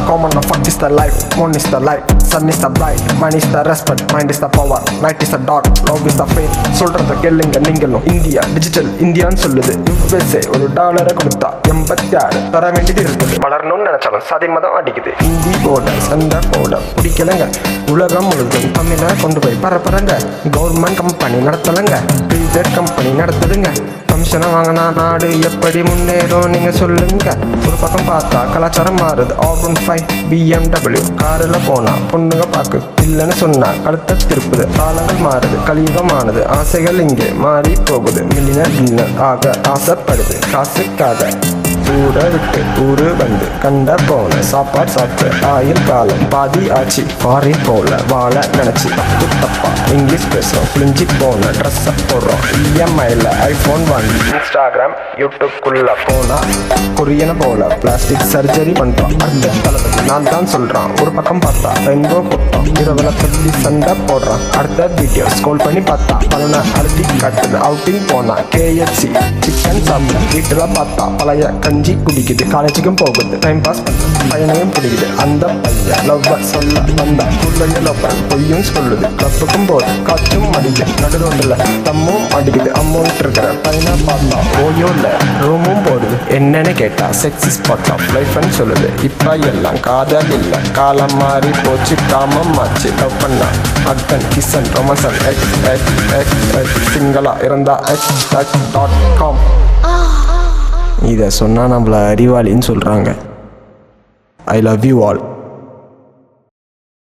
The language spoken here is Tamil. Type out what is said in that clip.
common, fuck is the life, moon is the light, sun is the bright, mind is the respect, mind is the power, night is the dark, love is the faith. சொல்றத கேளுங்க நீங்களும். இந்தியா டிஜிட்டல் இந்தியான்னு சொல்லுது. USA ஒரு டாலரை கொடுத்தா 86 தர வேண்டியது இருக்குது. வளரணும்னு நினைச்சாலும் சாதிமதம் அடிக்குது. ஹிந்தி போட சண்டை போட பிடிக்கலங்க. உலகம் முழுதும் தமிழை கொண்டு போய் பரப்புறங்க. கவர்மெண்ட் கம்பெனி நடத்தலைங்க, பிரைவேட் கம்பெனி நடத்துதுங்க. கமிஷனை வாங்கினா நாடு எப்படி முன்னேறும் நீங்க சொல்லுங்க. ஒரு பக்கம் பார்த்தா கலாச்சாரம் மாறுது. R15 BMW காரில் போனா பொண்ணுங்க பார்க்கு இல்லைன்னு சொன்னா கழுத்த திருப்புது. காலங்கள் மாறுது, கலியுகமானது, ஆசைகள் இங்கே மாறி போகுது. மில்லியனர் ஆக ஆசைப்படுது காசுக்காக. ஊரை விட்டு ஊரு வந்து கண்ட போன சாப்பாடு சாப்பிட்டு ஆயில் காலம் பாதி ஆச்சு. ஃபாரின் போல வாழ நினைச்சு தப்பு தப்பா இங்கிலீஷ் பேசுறோம். புளிஞ்சி போன ட்ரெஸ்ஸை போடுறோம். EMIல ஐஃபோன் வாங்கி இன்ஸ்டாகிராம் யூடியூப்குள்ள போனா கொரியனை போல பிளாஸ்டிக் சர்ஜரி பண்றோம். அடுத்த தளபதி நான் தான் சொல்றான். ஒரு பக்கம் பார்த்தா ரெயின்போ போட்டோம். இரவுல பத்தி சண்டை போடுறான். அடுத்த வீடியோ ஸ்க்ரோல் பண்ணி பார்த்தா பலனை அழுத்தி காட்டுது. அவுட்டிங் போனா KFC சிக்கன் சாப்பிட. வீட்டுல பார்த்தா பழைய கஞ்சி குடிக்குது. காலேஜுக்கும் போகுது, டைம் பாஸ் பண்ணுது, பையனையும் பிடிக்குது. அந்த பையன் லவ் சொல்ல வந்தா புள்ளைய லவ் பொய்யும் சொல்லுது. கிளப்புக்கும் போது காற்றும் அடிக்குது, நடுரோட்டில் தம்மும் அடிக்குது. அமௌண்ட் இருக்கிற பையனை பார்த்தா ஓயோல ரூமும் போடுது. என்னன்னு கேட்டா செக்ஸி ஸ்பாட் ஆஃப் லைஃப்னு சொல்லுது. இப்ப எல்லாம் காதல் இல்லை, காலம் மாறி போச்சு, காமம் ஆச்சு. லவ் பண்ணா அக்கன் கிசன் ரொமசன் சிங்களா இருந்தா .com. இதை சொன்னால் நம்மளை அறிவாளின்னு சொல்கிறாங்க. I love you all.